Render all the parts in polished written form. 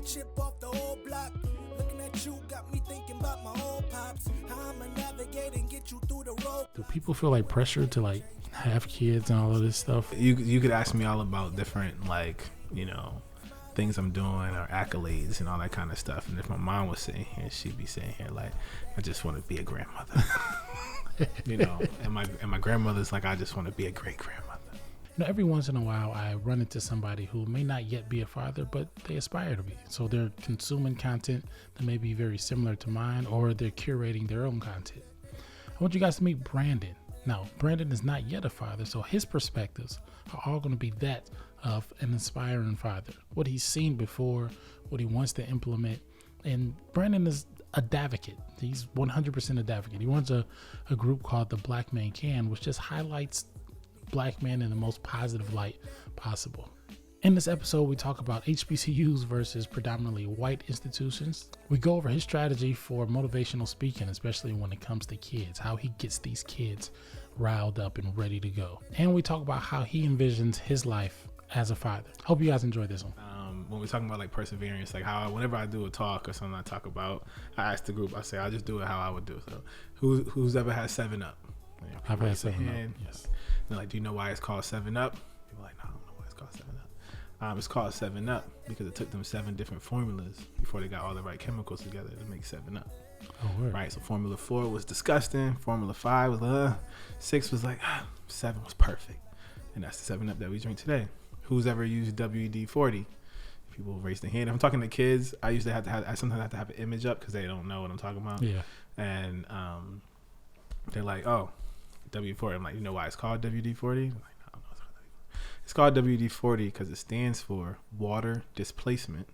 chip off the old block. Looking at you got me thinking about my old pops. How I'ma navigate and get you through the road. Do people feel like pressure to like have kids and all of this stuff? You could ask me all about different, like, you know, things I'm doing or accolades and all that kind of stuff. And if my mom was sitting here, she'd be sitting here like, I just want to be a grandmother. You know, and my grandmother's like, I just want to be a great grandmother. You know, every once in a while, I run into somebody who may not yet be a father, but they aspire to be. So they're consuming content that may be very similar to mine, or they're curating their own content. I want you guys to meet Brandon. Now, Brandon is not yet a father, so his perspectives are all going to be that of an aspiring father. What he's seen before, what he wants to implement. And Brandon is a Dadvocate. He's 100% a Dadvocate. He runs a group called TheBlackManCan, which just highlights Black men in the most positive light possible. In this episode, we talk about HBCUs versus predominantly white institutions. We go over his strategy for motivational speaking, especially when it comes to kids, how he gets these kids riled up and ready to go. And we talk about how he envisions his life as a father. Hope you guys enjoy this one. When we're talking about like perseverance, like how whenever I do a talk or something I talk about, I ask the group, I say, I'll just do it how I would do it. So who's ever had 7-Up? You know, I've had 7-Up, yes. They're like, do you know why it's called 7-Up? People are like, no, I don't know why it's called 7-Up. It's called 7-Up because it took them 7 different formulas before they got all the right chemicals together to make 7-Up. Oh, word. Right, so Formula 4 was disgusting. Formula 5 was 6 was like 7 was perfect, and that's the 7-Up that we drink today. Who's ever used WD-40? People raise their hand. If I'm talking to kids, I sometimes have to have an image up because they don't know what I'm talking about. Yeah, and they're like, oh, WD-40. I'm like, you know why it's called WD-40? I'm like, no, I don't know. It's called WD-40 because it stands for water displacement.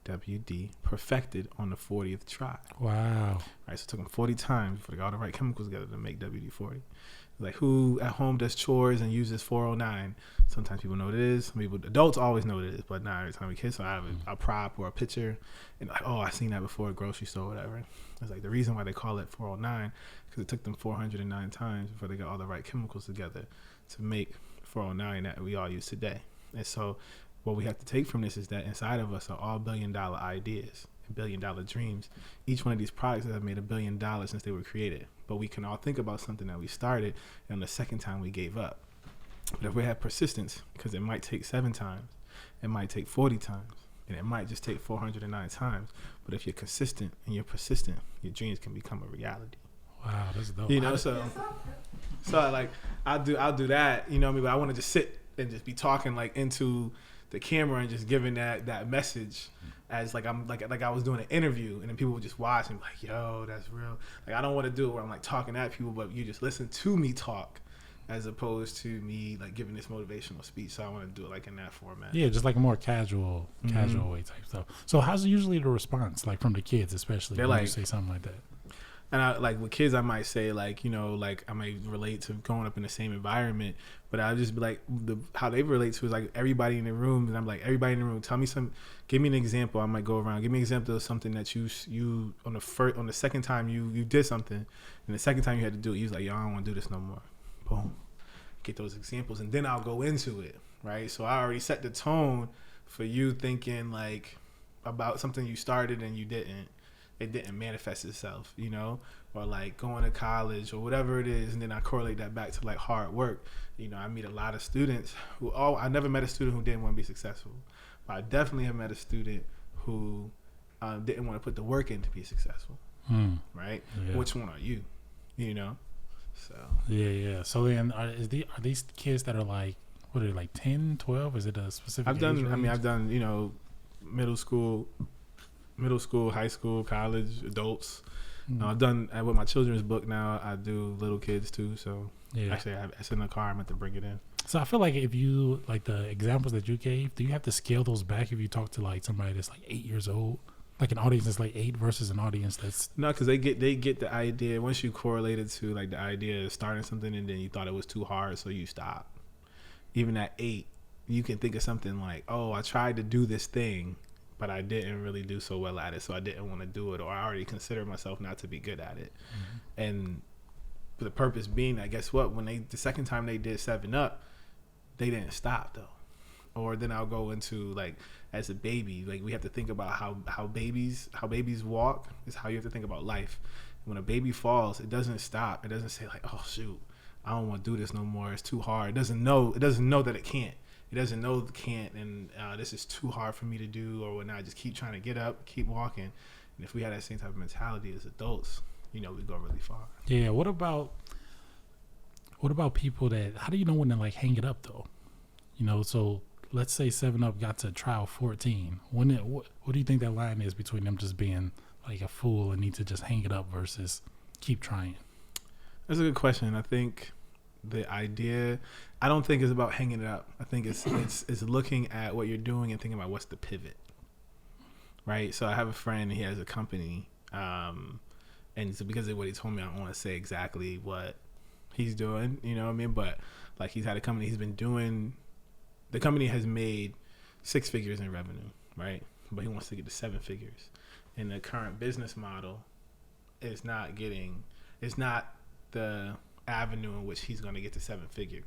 WD perfected on the 40th try. Wow. Right, so it took them 40 times before they got all the right chemicals together to make WD-40. Like, who at home does chores and uses 409? Sometimes people know what it is. Some people, adults always know what it is, but not every time we kids. So I have a prop or a picture, and like, oh, I seen that before at grocery store, or whatever. It's like the reason why they call it 409 because it took them 409 times before they got all the right chemicals together to make 409 that we all use today. And so what we have to take from this is that inside of us are all $1 billion ideas and $1 billion dreams. Each one of these products have made $1 billion since they were created. But we can all think about something that we started and the second time we gave up. But if we have persistence, because it might take 7 times, it might take 40 times, and it might just take 409 times. But if you're consistent and you're persistent, your dreams can become a reality. Wow, that's dope. You know, so like I'll do that, you know what I mean? But I want to just sit and just be talking like into the camera and just giving that message as like I'm like I was doing an interview, and then people would just watch and be like, yo, that's real. Like I don't want to do it where I'm like talking at people, but you just listen to me talk as opposed to me like giving this motivational speech. So I want to do it like in that format. Yeah, just like a more casual way type stuff. So how's usually the response like from the kids, especially They're when like, you say something like that? And I like with kids, I might say like, you know, like I might relate to growing up in the same environment, but I'll just be like, how they relate to is like everybody in the room, and I'm like, everybody in the room, give me an example. I might go around, give me an example of something that you on the second time you did something, and the second time you had to do it, you was like, yo, I don't want to do this no more. Boom, get those examples, and then I'll go into it, right? So I already set the tone for you thinking like about something you started and you didn't. It didn't manifest itself, you know, or like going to college or whatever it is. And then I correlate that back to like hard work. You know, I meet a lot of students I never met a student who didn't want to be successful, but I definitely have met a student who didn't want to put the work in to be successful. Right. Yeah. Which one are you, you know? So, yeah. So then are these kids that are like, what are they, like 10, 12? Is it a specific I've done, you know, middle school, high school, college, adults. I've done with my children's book now. I do little kids too. So actually, it's in the car. I'm going to bring it in. So I feel like if you like the examples that you gave, do you have to scale those back if you talk to like somebody that's like 8 years old, like an audience that's like 8 versus an audience that's no, because they get the idea once you correlate it to like the idea of starting something and then you thought it was too hard, so you stop. Even at 8, you can think of something like, oh, I tried to do this thing, but I didn't really do so well at it, so I didn't want to do it, or I already considered myself not to be good at it. And the purpose being that, guess what? When the second time they did 7-Up, they didn't stop though. Or then I'll go into like as a baby, like we have to think about how babies walk is how you have to think about life. When a baby falls, it doesn't stop. It doesn't say like, oh shoot, I don't want to do this no more. It's too hard. It doesn't know that it can't. It doesn't know it can't, and this is too hard for me to do or whatnot. Just keep trying to get up, keep walking. And if we had that same type of mentality as adults, we go really far. Yeah. What about people that? How do you know when to like hang it up though? So let's say 7-Up got to trial 14. What do you think that line is between them just being like a fool and need to just hang it up versus keep trying? That's a good question. I think the idea, I don't think it's about hanging it up. I think it's looking at what you're doing and thinking about what's the pivot, right? So I have a friend, he has a company, and so because of what he told me, I don't want to say exactly what he's doing, you know what I mean? But like he's had a company, the company has made 6 figures in revenue, right? But he wants to get to 7 figures. And the current business model is not the avenue in which he's going to get to 7 figures.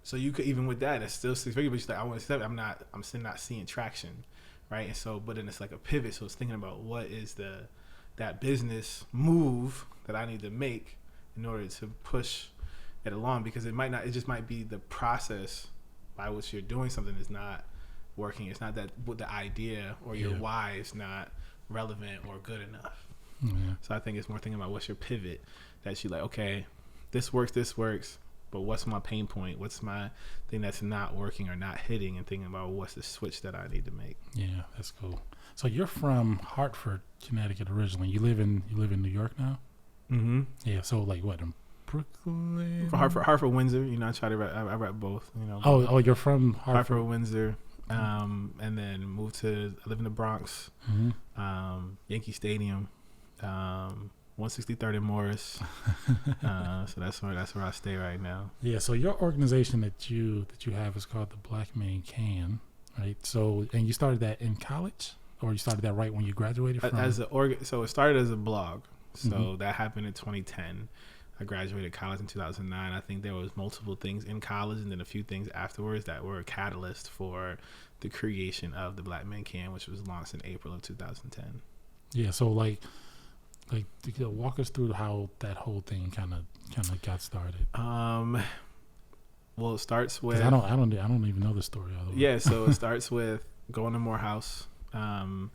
So you could, even with that, it's still 6 figures, but you're like, I want 7. I'm still not seeing traction, right? And so, but then it's like a pivot. So it's thinking about what is that business move that I need to make in order to push it along, because it just might be the process by which you're doing something is not working. It's not that what the idea or your why is not relevant or good enough. Yeah. So I think it's more thinking about what's your pivot, that you like, okay, this works, but what's my pain point? What's my thing that's not working or not hitting, and thinking about what's the switch that I need to make. Yeah, that's cool. So you're from Hartford, Connecticut originally. You live in New York now? Mm-hmm. Yeah, so like what, in Brooklyn? For Hartford, Windsor. I try to I rap both. Oh, you're from Hartford, Windsor. And then I live in the Bronx, Yankee Stadium, 163rd and Morris. So that's where I stay right now. Yeah. So your organization that you have is called TheBlackManCan, right? So, and you started that in college, or you started that right when you graduated from? So it started as a blog. So that happened in 2010. I graduated college in 2009. I think there was multiple things in college and then a few things afterwards that were a catalyst for the creation of TheBlackManCan, which was launched in April of 2010. Yeah. So like walk us through how that whole thing kind of got started. Well, it starts with, I don't even know the story all the way. Yeah. So it starts with going to Morehouse, and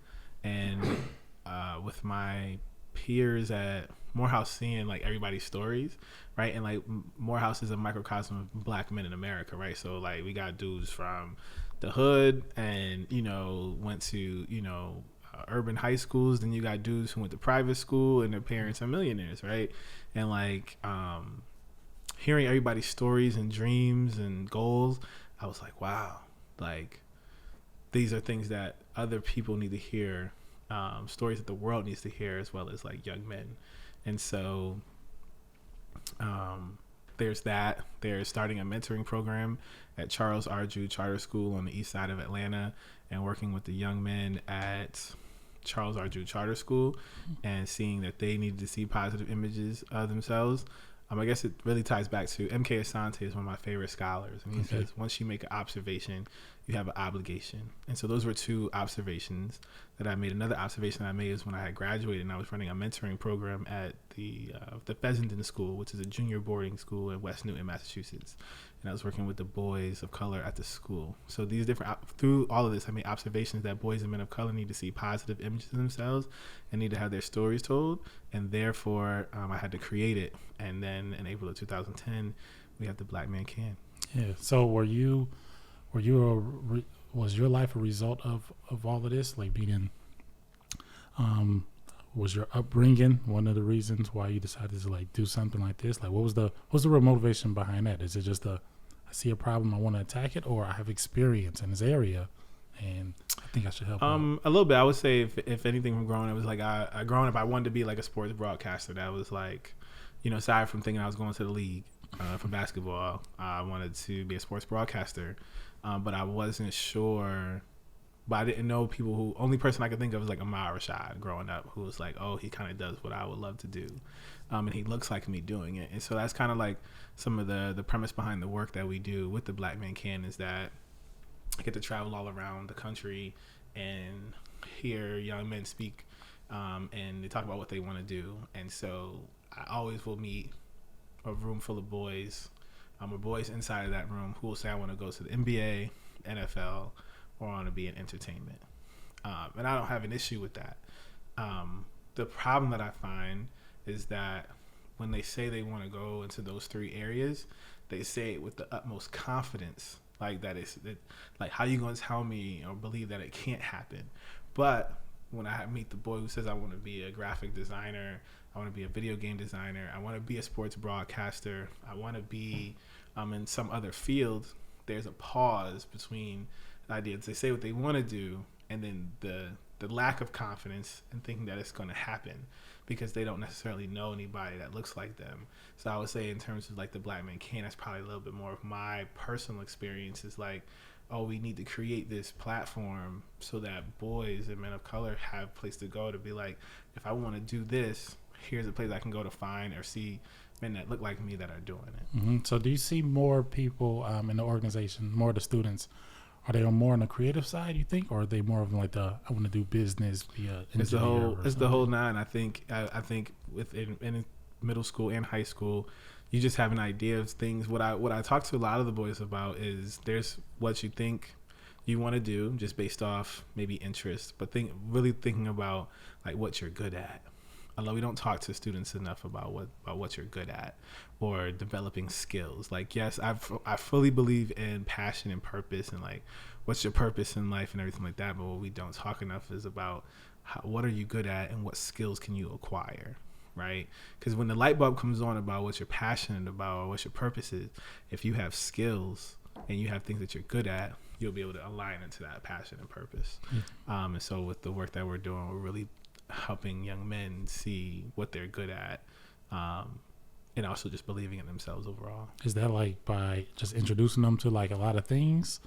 with my peers at Morehouse, seeing like everybody's stories, right? And like Morehouse is a microcosm of Black men in America, right? So like we got dudes from the hood and went to urban high schools. Then you got dudes who went to private school and their parents are millionaires, right? And like hearing everybody's stories and dreams and goals, I was like, wow, like these are things that other people need to hear, stories that the world needs to hear, as well as like young men. And so there's that. They're starting a mentoring program at Charles R. Drew Charter School on the east side of Atlanta, and working with the young men at Charles R. Drew Charter School and seeing that they needed to see positive images of themselves. I guess it really ties back to M.K. Asante is one of my favorite scholars. And he says, once you make an observation, you have an obligation. And so those were 2 observations that I made. Another observation I made is when I had graduated and I was running a mentoring program at the Fessenden School, which is a junior boarding school in West Newton, Massachusetts. And I was working with the boys of color at the school. So these through all of this, I made observations that boys and men of color need to see positive images of themselves and need to have their stories told. And therefore, I had to create it. And then in April of 2010, we had TheBlackManCan. Yeah. So was your life a result of all of this? Like being, was your upbringing one of the reasons why you decided to like do something like this? Like what was the real motivation behind that? Is it just I see a problem, I want to attack it, or I have experience in this area and I think I should help out? A little bit. I would say if anything from growing up, it was like growing up, I wanted to be like a sports broadcaster. That was like, aside from thinking I was going to the league for basketball, I wanted to be a sports broadcaster. But I wasn't sure but I didn't know people who. Only person I could think of was like Ahmad Rashad growing up, who was like, oh, he kind of does what I would love to do, and he looks like me doing it. And so that's kind of like some of the premise behind the work that we do with the Black Man Can, is that I get to travel all around the country and hear young men speak, and they talk about what they want to do. And so I always will meet a room full of boys, or boys inside of that room, who will say, I want to go to the NBA, NFL, or I want to be in entertainment. And I don't have an issue with that. The problem that I find is that when they say they want to go into those three areas, they say it with the utmost confidence. Like like, how you going to tell me or believe that it can't happen? But when I meet the boy who says, I want to be a graphic designer, I want to be a video game designer, I want to be a sports broadcaster, I want to be in some other field, there's a pause between the idea that they say what they want to do and then the lack of confidence and thinking that it's going to happen, because they don't necessarily know anybody that looks like them. So I would say, in terms of like the Black Man Can, that's probably a little bit more of my personal experience, is like, oh, we need to create this platform so that boys and men of color have a place to go to be like, if I want to do this, here's a place I can go to find or see men that look like me that are doing it. Mm-hmm. So do you see more people in the organization, more of the students, are they more on the creative side, you think, or are they more of like I want to do business, be a engineer? It's the whole nine. I think in middle school and high school, you just have an idea of things. What I talk to a lot of the boys about is there's what you think you want to do just based off maybe interest, but really thinking about like what you're good at. Although we don't talk to students enough about what you're good at or developing skills. Like, yes, I fully believe in passion and purpose and like what's your purpose in life and everything like that. But what we don't talk enough is about what are you good at and what skills can you acquire, right? Because when the light bulb comes on about what you're passionate about or what your purpose is, if you have skills and you have things that you're good at, you'll be able to align into that passion and purpose. Mm-hmm. And so with the work that we're doing, we're really helping young men see what they're good at, and also just believing in themselves overall. Is that like by just introducing them to like a lot of things,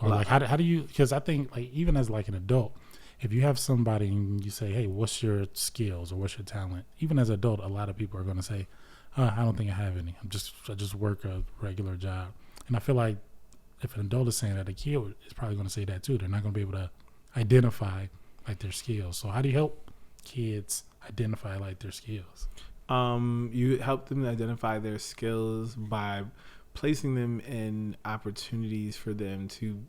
or like how do you? Because I think like even as like an adult, if you have somebody and you say, hey, what's your skills or what's your talent? Even as an adult, a lot of people are going to say, I don't think I have any. I just work a regular job. And I feel like if an adult is saying that, a kid is probably going to say that too. They're not going to be able to identify like their skills. So how do you help kids identify like their skills? You help them identify their skills by placing them in opportunities for them to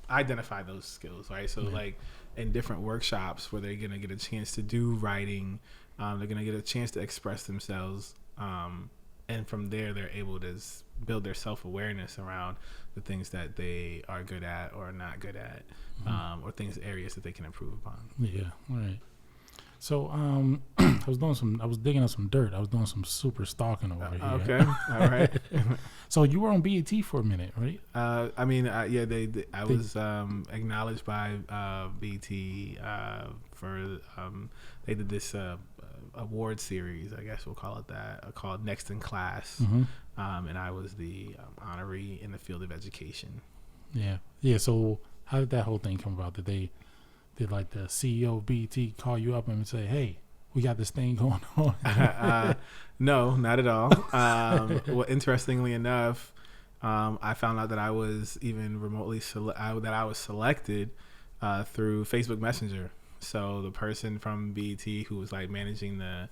identify those skills, right? So like in different workshops where they're going to get a chance to do writing, they're going to get a chance to express themselves, and from there they're able to build their self-awareness around the things that they are good at or not good at, or areas that they can improve upon. Yeah, right. So I was digging up some dirt. I was doing some super stalking over here. Okay, all right. So you were on BET for a minute, right? I was acknowledged by BET for they did this award series, I guess we'll call it that, called Next in Class, and I was the honoree in the field of education. Yeah. So how did that whole thing come about? Did like the CEO of BET call you up and say, hey, we got this thing going on? No, not at all. Well, interestingly enough, I found out that I was even remotely that I was selected through Facebook Messenger. So the person from BET who was like managing the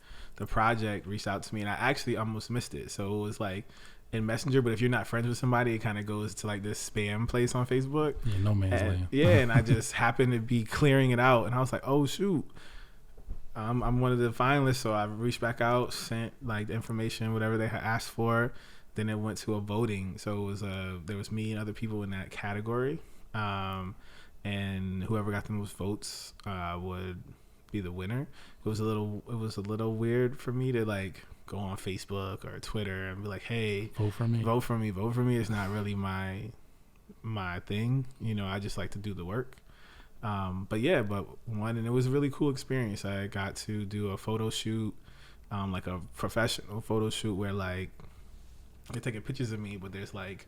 project reached out to me, and I actually almost missed it. So it was like in Messenger, but if you're not friends with somebody, it kind of goes to like this spam place on Facebook. Yeah, no man's land. Yeah, and I just happened to be clearing it out, and I was like, oh shoot, I'm one of the finalists. So I reached back out, sent like the information, whatever they had asked for. Then it went to a voting. So it was there was me and other people in that category, and whoever got the most votes would be the winner. It was a little weird for me to like go on Facebook or Twitter and be like, hey, vote for me. It's not really my thing. You know, I just like to do the work. And it was a really cool experience. I got to do a photo shoot, like a professional photo shoot where like they're taking pictures of me, but there's like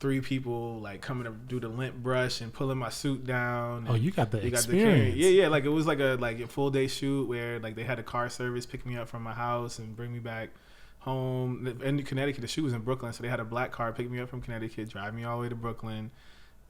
3 people like coming to do the lint brush and pulling my suit down. Oh, you got the experience. Yeah. Like it was like a full day shoot where like they had a car service pick me up from my house and bring me back home. In Connecticut, the shoot was in Brooklyn, so they had a black car pick me up from Connecticut, drive me all the way to Brooklyn.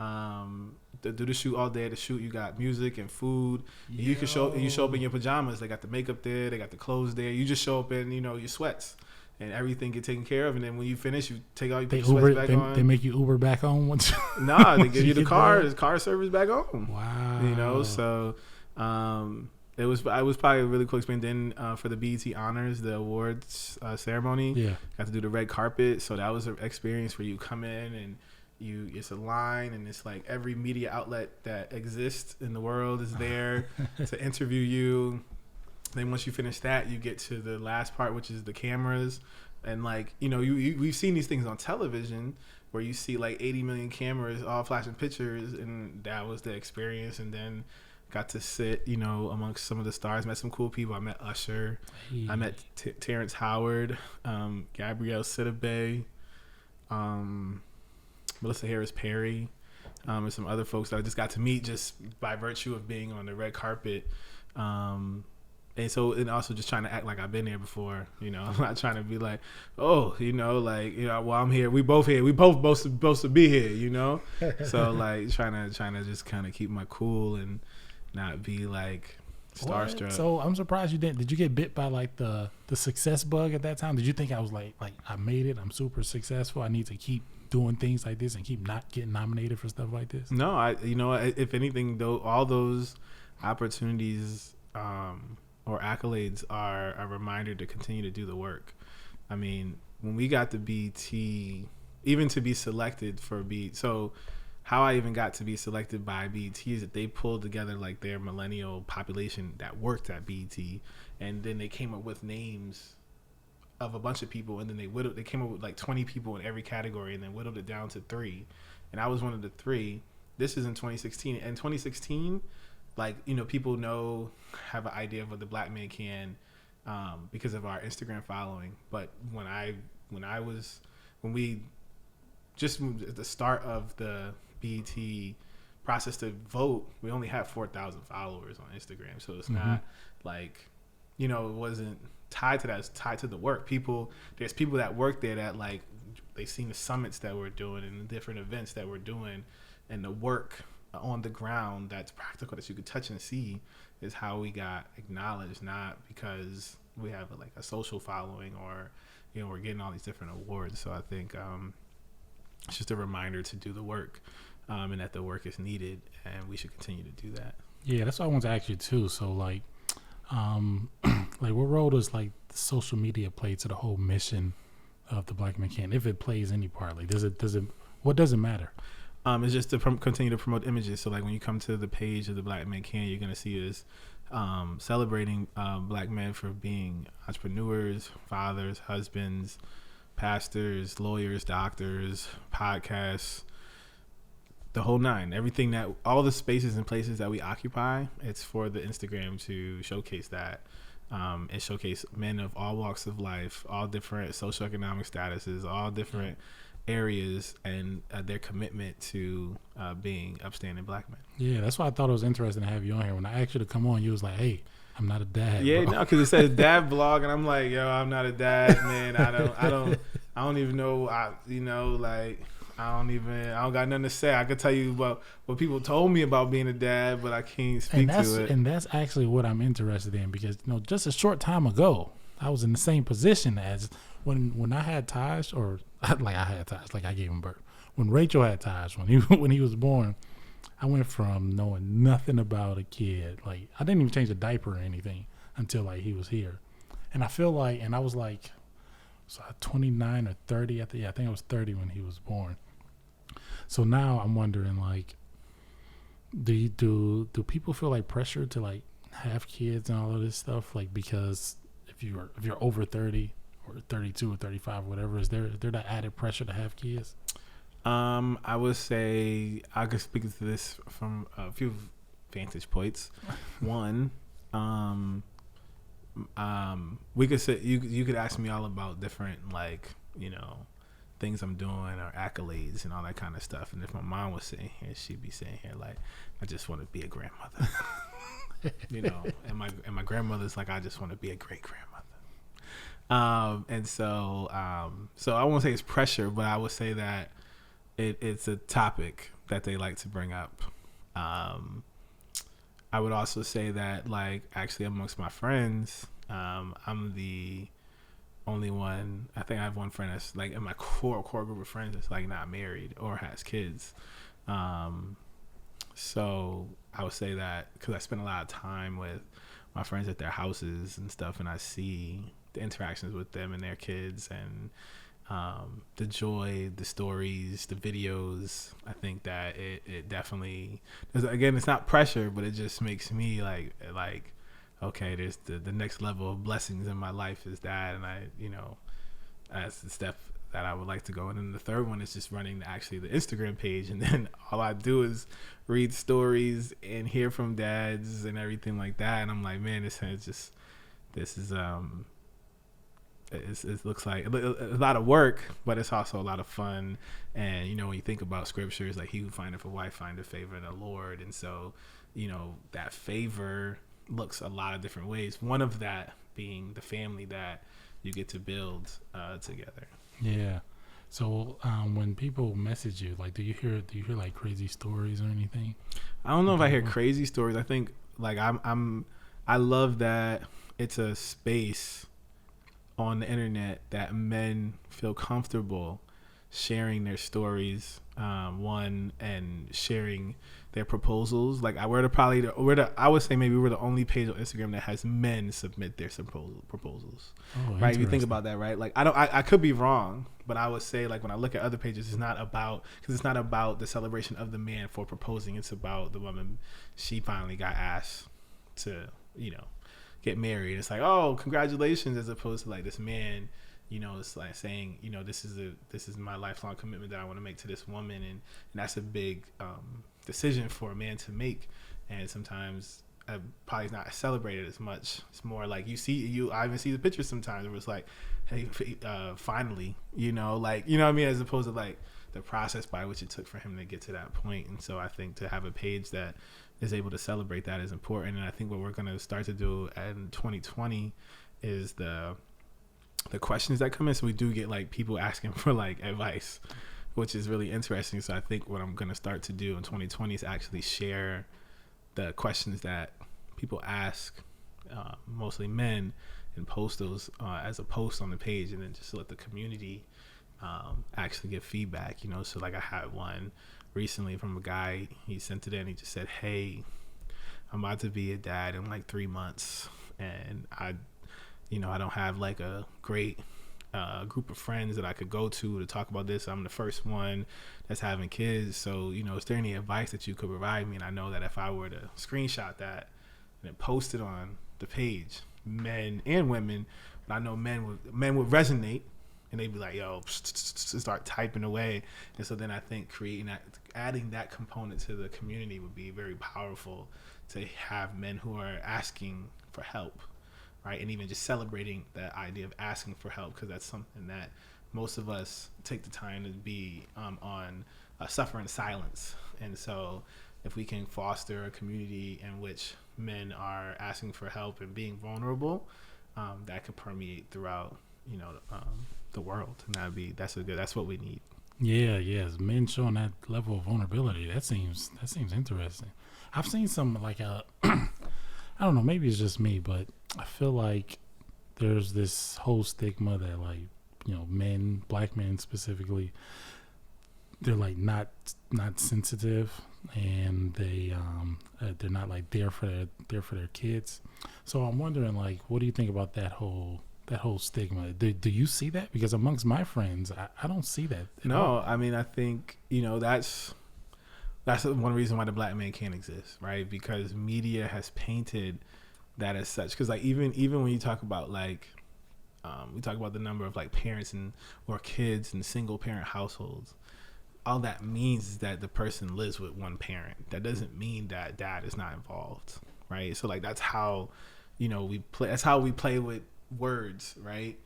To do the shoot all day. The shoot, you got music and food. You can show up in your pajamas. They got the makeup there. They got the clothes there. You just show up in your sweats. And everything get taken care of, and then when you finish, you take all your sweats back on. They make you Uber back home once. Nah, they give you the car service back home. Wow. So it was probably a really cool experience. Then for the BET Honors, the awards ceremony, got to do the red carpet. So that was an experience where you come in and it's a line, and it's like every media outlet that exists in the world is there to interview you. Then once you finish that, you get to the last part, which is the cameras. And like, we've seen these things on television where you see like 80 million cameras all flashing pictures, and that was the experience. And then got to sit, amongst some of the stars, met some cool people. I met Usher. Hey. I met Terrence Howard, Gabrielle Sidibe, Melissa Harris Perry, and some other folks that I just got to meet just by virtue of being on the red carpet. And also just trying to act like I've been there before, I'm not trying to be like, well, I'm here. We both here. We both supposed to be here, So like trying to just kind of keep my cool and not be like starstruck. What? So I'm surprised you didn't. Did you get bit by like the success bug at that time? Did you think I was like I made it? I'm super successful. I need to keep doing things like this and keep not getting nominated for stuff like this? No, if anything, though, all those opportunities or accolades are a reminder to continue to do the work. I mean, when we got to BET, even to be selected for BET, so how I even got to be selected by BET is that they pulled together like their millennial population that worked at BET, and then they came up with names of a bunch of people, and then they came up with like 20 people in every category, and then whittled it down to 3, and I was one of the 3. This is in 2016. In 2016, people have an idea of what TheBlackManCan because of our Instagram following. But when we just moved at the start of the BET process to vote, we only had 4,000 followers on Instagram. So it's not like, it wasn't tied to that. It's tied to the work. There's people that work there that like, they've seen the summits that we're doing and the different events that we're doing, and the work on the ground that's practical that you could touch and see is how we got acknowledged, not because we have a social following or we're getting all these different awards. So I think it's just a reminder to do the work, and that the work is needed, and we should continue to do that. Yeah, that's what I want to ask you too. So like what role does like social media play to the whole mission of TheBlackManCan, if it plays any part? Like what does it matter? It's just to continue to promote images. So like when you come to the page of TheBlackManCan, you're going to see us celebrating black men for being entrepreneurs, fathers, husbands, pastors, lawyers, doctors, podcasts, the whole nine. Everything that, all the spaces and places that we occupy, it's for the Instagram to showcase that, and showcase men of all walks of life, all different socioeconomic statuses, all different areas, and their commitment to being upstanding black men. Yeah, that's why I thought it was interesting to have you on here. When I asked you to come on, you was like, "Hey, I'm not a dad." Yeah, bro. No, because it says dad vlog, and I'm like, "Yo, I'm not a dad, man. I don't even know. I don't got nothing to say. I could tell you about what people told me about being a dad, but I can't speak to it." And that's actually what I'm interested in, because just a short time ago, I was in the same position as when I had Taj, or like I had Taj, like I gave him birth. When Rachel had Taj, when he was born, I went from knowing nothing about a kid. Like I didn't even change a diaper or anything until like he was here, and I feel like, and I was like, 29 or 30. I think I was 30 when he was born. So now I'm wondering, like, do people feel like pressure to like have kids and all of this stuff? Like, because if you're over 30 or 32 or 35 or whatever, is there that added pressure to have kids? I would say I could speak to this from a few vantage points. One, we could say you could ask me all about different, like, things I'm doing or accolades and all that kind of stuff. And if my mom was sitting here, she'd be sitting here like, I just want to be a grandmother. You know, and my grandmother's like, I just want to be a great grandmother. And so I won't say it's pressure, but I would say that it's a topic that they like to bring up. I would also say that, like, actually amongst my friends, I'm the only one. I think I have one friend that's like in my core group of friends that's like not married or has kids. So I would say that because I spend a lot of time with my friends at their houses and stuff, and I see the interactions with them and their kids, and the joy, the stories, the videos. I think that it definitely, again, it's not pressure, but it just makes me like okay, there's the next level of blessings in my life is that, and I, you know, that's the step that I would like to go. And then the third one is just running the Instagram page, and then all I do is read stories and hear from dads and everything like that, and I'm like, man, this is it looks like a lot of work, but it's also a lot of fun. And you know, when you think about scriptures, like, he who findeth a wife findeth favor in the Lord, and so, you know, that favor looks a lot of different ways, one of that being the family that you get to build together. Yeah. So when people message you, like, do you hear like crazy stories or anything? I don't know if I hear crazy stories. I think, like, I love that it's a space on the internet that men feel comfortable sharing their stories, and sharing their proposals. Like, I would say maybe we're the only page on Instagram that has men submit their proposals. Oh, right? If you think about that, right? Like, I could be wrong, but I would say, like, when I look at other pages, it's not about the celebration of the man for proposing. It's about the woman. She finally got asked to, you know, get married. It's like, oh, congratulations, as opposed to like this man, you know, it's like saying, you know, this is my lifelong commitment that I want to make to this woman, and that's a big decision for a man to make, and sometimes probably not celebrated as much. It's more like I even see the pictures sometimes where it's like, hey, finally, you know, like, you know what I mean, as opposed to like the process by which it took for him to get to that point. And so I think to have a page that is able to celebrate that is important. And I think what we're going to start to do in 2020 is the questions that come in. So we do get like people asking for like advice, which is really interesting. So I think what I'm going to start to do in 2020 is actually share the questions that people ask, mostly men, and post those as a post on the page, and then just let the community actually give feedback, you know. So like I had one recently from a guy. He sent it in. He just said, hey, I'm about to be a dad in like 3 months, and I don't have like a great group of friends that I could go to talk about this. I'm the first one that's having kids. So, you know, is there any advice that you could provide me? And I know that if I were to screenshot that and then post it on the page, men and women, but I know men would resonate, and they'd be like, yo, start typing away. And so then I think adding that component to the community would be very powerful, to have men who are asking for help, right? And even just celebrating that idea of asking for help, because that's something that most of us take the time to be on suffer in silence. And so if we can foster a community in which men are asking for help and being vulnerable, that could permeate throughout, you know, the world. And that's what we need. Yes, men showing that level of vulnerability. That seems interesting. I've seen some like I don't know, maybe it's just me, but I feel like there's this whole stigma that, like, you know, men, black men specifically, they're like not sensitive, and they're not like there for their kids. So I'm wondering, like, what do you think about that whole stigma? Do you see that? Because amongst my friends, I don't see that. No, I mean, I think, you know, that's one reason why the Black Man can't exist, right? Because media has painted that as such. Because like even when you talk about like we talk about the number of like parents or kids in single parent households, all that means is that the person lives with one parent. That doesn't mean that dad is not involved, right? So like that's how, you know, we play with words, right?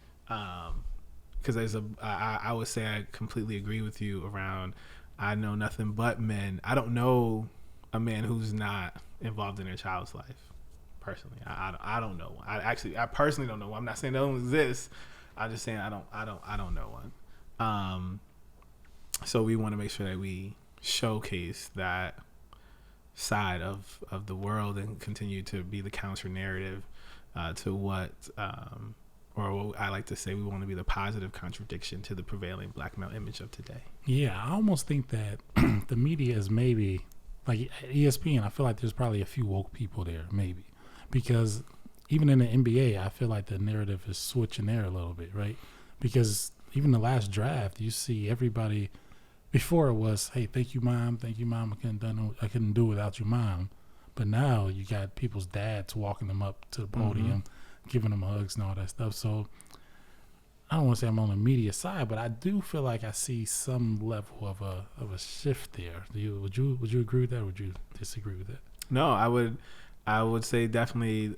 because I would say I completely agree with you around. I know nothing but men. I don't know a man who's not involved in their child's life. Personally, I don't know one. I personally don't know one. I'm not saying that one exists. I'm just saying I don't know one. So we want to make sure that we showcase that side of the world and continue to be the counter narrative to what, or what I like to say, we want to be the positive contradiction to the prevailing black male image of today. Yeah, I almost think that the media is maybe like ESPN. I feel like there's probably a few woke people there, maybe, because even in the NBA, I feel like the narrative is switching there a little bit, right? Because even the last draft, you see everybody. Before it was, hey, thank you, mom. I couldn't do it without you, mom. But now you got people's dads walking them up to the podium, giving them hugs and all that stuff. So I don't want to say I'm on the media side, but I do feel like I see some level of a shift there. Would you agree with that, or would you disagree with that? No, I would say definitely.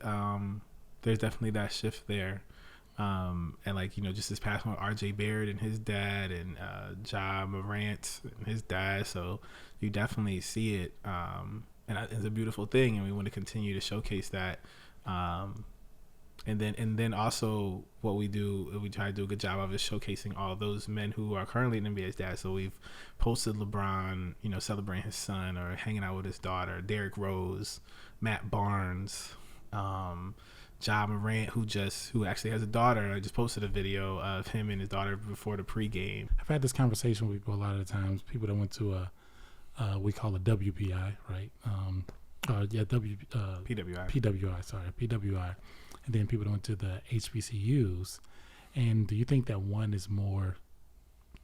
There's definitely that shift there. And like, you know, just this past one, RJ Barrett and his dad, and Ja Morant and his dad. So you definitely see it. And it's a beautiful thing, and we want to continue to showcase that. And then also what we do, we try to do a good job of is showcasing all those men who are currently in NBA as dads. So we've posted LeBron, you know, celebrating his son or hanging out with his daughter, Derrick Rose, Matt Barnes, Ja Morant, who actually has a daughter. I just posted a video of him and his daughter before the pregame. I've had this conversation with people a lot of the times. People that went to we call it WPI, right? PWI, and then people that went to the HBCUs. And do you think that one is more,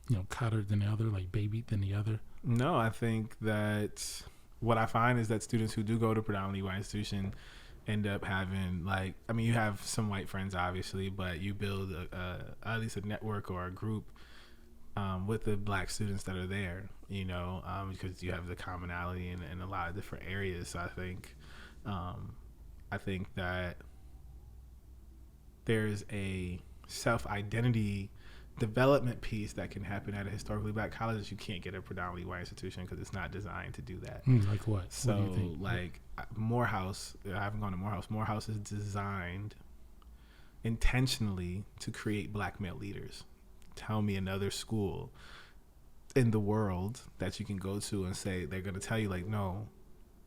you know, coddled than the other, like babied than the other? No, I think that what I find is that students who do go to predominantly white institution end up having, like, I mean, you have some white friends obviously, but you build at least a network or a group with the black students that are there, you know, because you have the commonality in a lot of different areas. So I think that there's a self-identity development piece that can happen at a historically black college that you can't get at a predominantly white institution, because it's not designed to do that. Like what? So what do you think? Like Morehouse, I haven't gone to Morehouse. Morehouse is designed intentionally to create black male leaders. Tell me another school in the world that you can go to and say they're going to tell you, like, no,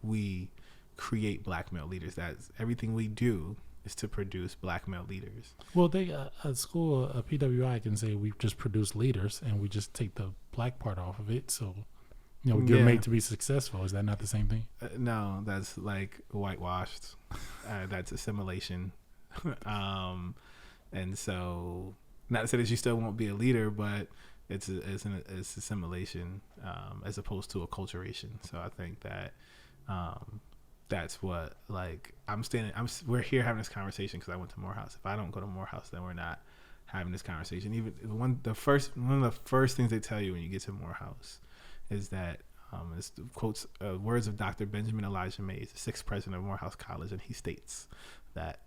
we create black male leaders. That's everything we do is to produce black male leaders. Well, they at school, a PWI can say we just produce leaders and we just take the black part off of it. So, you know, you're made to be successful. Is that not the same thing? No, that's like whitewashed. That's assimilation. And so, not to say that you still won't be a leader, but it's assimilation as opposed to acculturation. So I think that that's what, like, we're here having this conversation because I went to Morehouse. If I don't go to Morehouse, then we're not having this conversation. Even one of the first things they tell you when you get to Morehouse is that it's quotes words of Dr. Benjamin Elijah Mays, the sixth president of Morehouse College, and he states that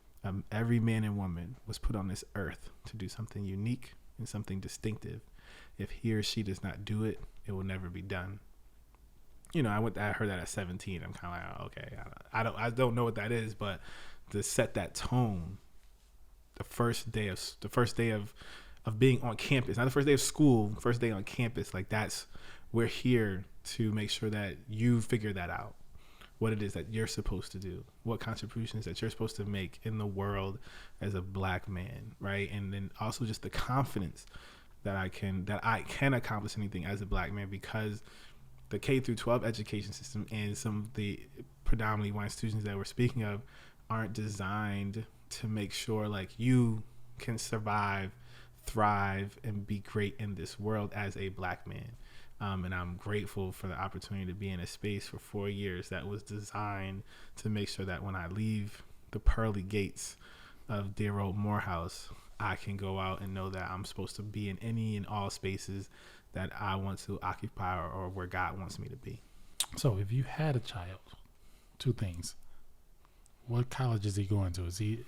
every man and woman was put on this earth to do something unique and something distinctive. If he or she does not do it, it will never be done. You know, I heard that at 17. I'm kind of like, okay, I don't know what that is, but to set that tone, the first day of being on campus, not the first day of school, first day on campus, like we're here to make sure that you figure that out, what it is that you're supposed to do, what contributions that you're supposed to make in the world as a black man, right? And then also just the confidence that I can accomplish anything as a black man, because the K through 12 education system and some of the predominantly white institutions that we're speaking of aren't designed to make sure, like, you can survive, thrive, and be great in this world as a black man. And I'm grateful for the opportunity to be in a space for 4 years that was designed to make sure that when I leave the pearly gates of dear old Morehouse, I can go out and know that I'm supposed to be in any and all spaces that I want to occupy or where God wants me to be. So if you had a child, two things. what college is he going to? Is he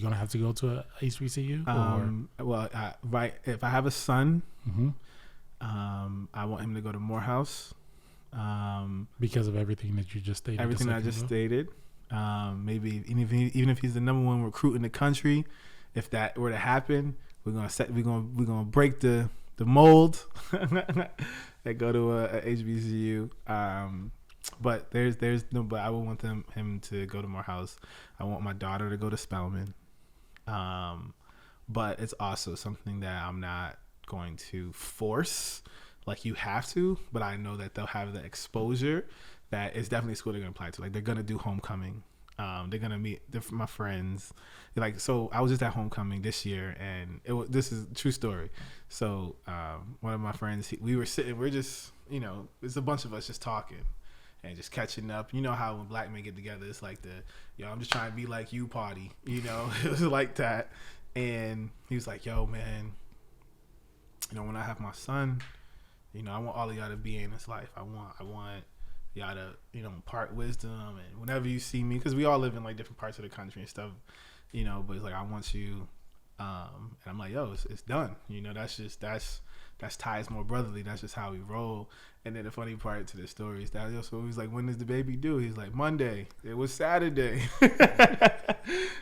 going to have to go to a HBCU? Well, right. If I have a son, Mm-hmm. I want him to go to Morehouse. Because of everything that you just stated. Everything I just stated. Maybe even if he's the number one recruit in the country, if that were to happen, we're gonna break the mold and go to a HBCU. But there's no. But I would want him to go to Morehouse. I want my daughter to go to Spelman. But it's also something that I'm not going to force. Like, you have to, but I know that they'll have the exposure that it's definitely a school they're gonna apply to. Like, they're gonna do homecoming. They're gonna meet my friends. Like, so I was just at homecoming this year, and this is a true story. So one of my friends, we're just, it's a bunch of us just talking and just catching up. You know how when black men get together, it's like I'm just trying to be like you party. It was like that. And he was like, yo, man, when I have my son, I want all of y'all to be in this life. I want y'all to, impart wisdom, and whenever you see me, because we all live in like different parts of the country and stuff, but it's like, I want you, and I'm like, yo, it's done. That's ties more brotherly. That's just how we roll. And then the funny part to the story is that so he's like, when does the baby due? He's like, Monday. It was Saturday.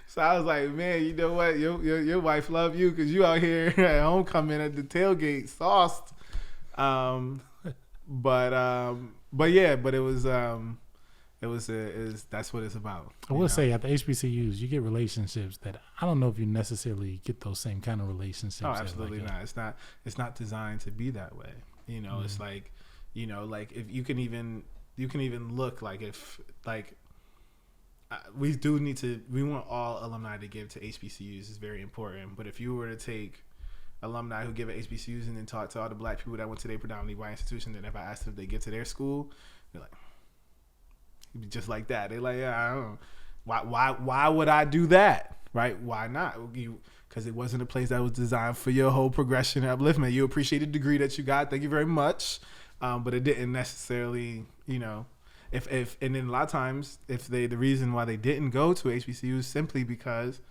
So I was like, man, you know what? Your wife love you because you out here at homecoming at the tailgate sauced. But it was that's what it's about. I will say at the HBCUs, you get relationships that I don't know if you necessarily get those same kind of relationships. Oh, absolutely not. It's not designed to be that way. It's like, like if you can even look like if like we want all alumni to give to HBCUs is very important. But if you were to take alumni who give at HBCUs and then talk to all the black people that went to their predominantly white institution, then if I asked if they give to their school, they're like, just like that. They're like, yeah, I don't know. Why would I do that? Right? Why not? Because it wasn't a place that was designed for your whole progression and upliftment. You appreciate the degree that you got. Thank you very much. But it didn't necessarily, if and then a lot of times the reason why they didn't go to HBCUs simply because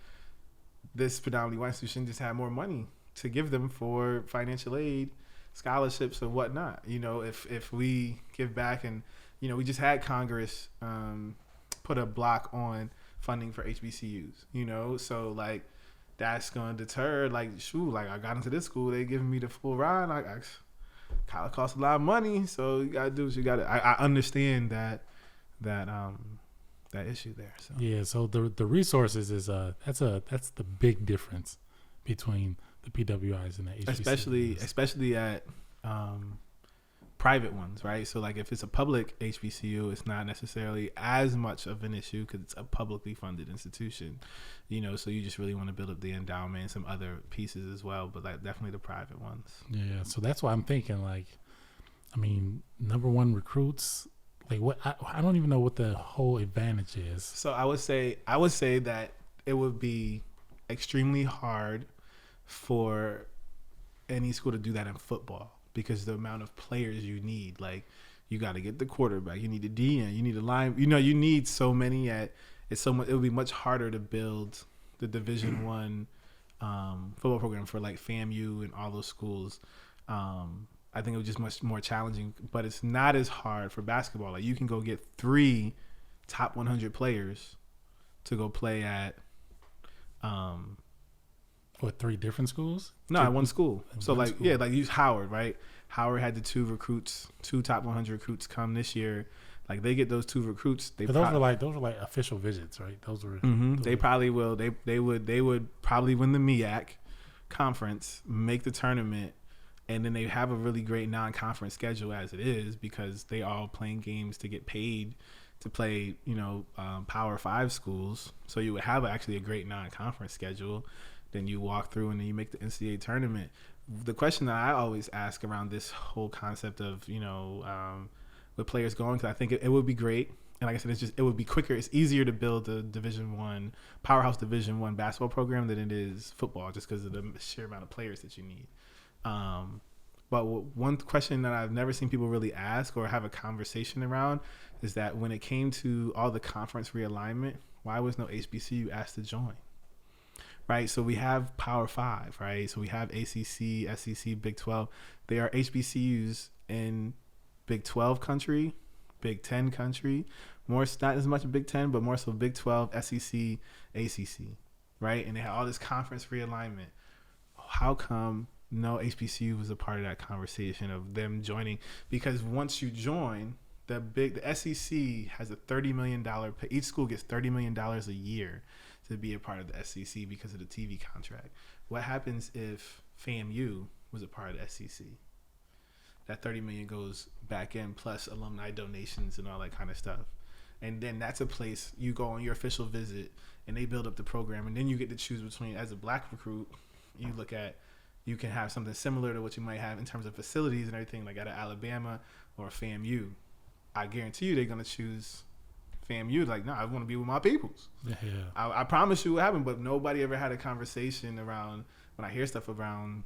this predominantly white institution just had more money to give them for financial aid, scholarships, and whatnot. If we give back, and we just had Congress put a block on funding for HBCUs. So like that's gonna deter. Like, shoot, like I got into this school, they giving me the full ride. Like, college costs a lot of money, so you gotta do what you gotta. I understand that issue there. So yeah, so the resources is that's the big difference between the PWIs and the HBCUs. Especially at private ones, right? So like if it's a public HBCU, it's not necessarily as much of an issue because it's a publicly funded institution, so you just really want to build up the endowment and some other pieces as well, but like definitely the private ones. Yeah, so that's why I'm thinking, like, I mean, number one recruits, like what I don't even know what the whole advantage is. So I would say that it would be extremely hard for any school to do that in football because the amount of players you need, like you got to get the quarterback, you need the DN, you need a line, you need so many it would be much harder to build the Division I football program for like FAMU and all those schools. I think it was just much more challenging, but it's not as hard for basketball. Like you can go get 3 top 100 players to go play at what, 3 different schools? No, at one school. So like school. Yeah, like use Howard, right? Howard had the 2 top 100 recruits come this year. Like they get those 2 recruits. Those were like official visits, right? Those were. They probably will. They would probably win the MEAC conference, make the tournament, and then they have a really great non-conference schedule as it is because they all playing games to get paid to play, Power 5 schools. So you would have actually a great non-conference schedule. Then you walk through and then you make the NCAA tournament. The question that I always ask around this whole concept of, with players going, because I think it would be great. And like I said, it would be quicker. It's easier to build a powerhouse Division I basketball program than it is football, just because of the sheer amount of players that you need. But one question that I've never seen people really ask or have a conversation around is that when it came to all the conference realignment, Why was no HBCU asked to join? Right, so we have Power 5, right? So we have ACC, SEC, Big 12. They are HBCUs in Big 12 country, Big 10 country, more, not as much Big 10, but more so Big 12, SEC, ACC, right? And they had all this conference realignment. How come no HBCU was a part of that conversation of them joining? Because once you join, the SEC has a $30 million, each school gets $30 million a year to be a part of the SEC because of the TV contract. What happens if FAMU was a part of the SEC? That $30 million goes back in, plus alumni donations and all that kind of stuff. And then that's a place you go on your official visit and they build up the program. And then you get to choose between, as a black recruit, you look at, you can have something similar to what you might have in terms of facilities and everything, like at Alabama or FAMU. I guarantee you they're going to choose FAMU. Like, no, I want to be with my peoples. Yeah. I promise you what happened, but nobody ever had a conversation around, when I hear stuff around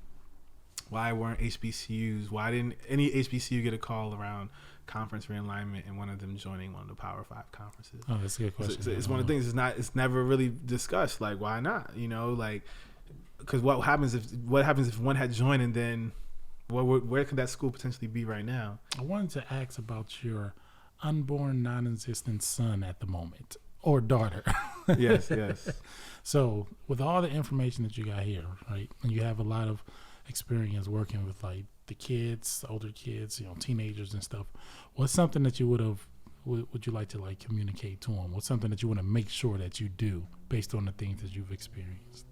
why weren't HBCUs, why didn't any HBCU get a call around conference realignment and one of them joining one of the Power 5 conferences? Oh, that's a good question. It's one of the things, it's never really discussed. Like, why not? You know, like, because what happens if one had joined and then where could that school potentially be right now? I wanted to ask about your unborn, non-existent son at the moment, or daughter. Yes. So with all the information that you got here, right, and you have a lot of experience working with like the kids, the older kids, teenagers and stuff, what's something that you would you like to like communicate to them? What's something that you want to make sure that you do based on the things that you've experienced?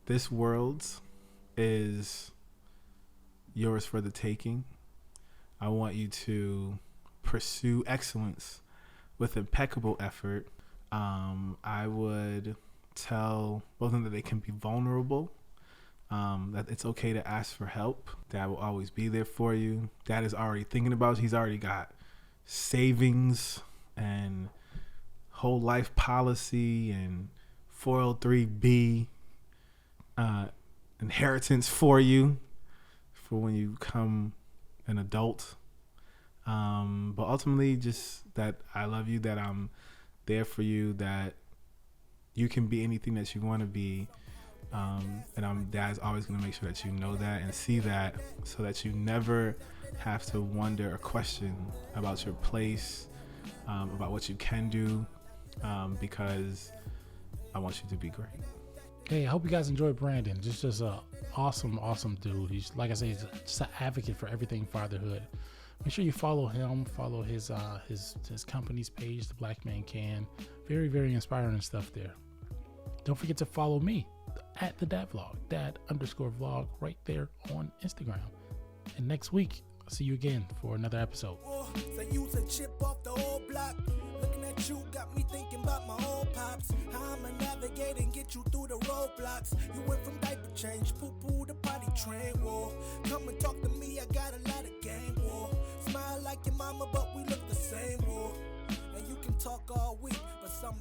This world is yours for the taking. I want you to pursue excellence with impeccable effort. I would tell both of them that they can be vulnerable, that it's okay to ask for help. Dad will always be there for you. Dad is already thinking about you. He's already got savings and whole life policy and 403B inheritance for you for when you become an adult. But ultimately, just that I love you, that I'm there for you, that you can be anything that you want to be. And Dad's always going to make sure that you know that and see that, so that you never have to wonder or question about your place, about what you can do, because I want you to be great. Hey, I hope you guys enjoyed Brandon. Just a awesome dude. He's, like I say, he's just an advocate for everything fatherhood. Make sure you follow him, follow his company's page, TheBlackManCan. Very, very inspiring stuff there. Don't forget to follow me at the Dad Vlog, Dad_vlog, right there on Instagram. And next week, I'll see you again for another episode. So use a chip off the old block. Looking at you got me thinking about my old pops. How I'ma navigate and get you through the roadblocks. You went from diaper change, poo-poo to potty train, whoa. Come and talk to me, I got a lot of game, whoa. Smile like your mama, but we look the same, whoa. And you can talk all week, but some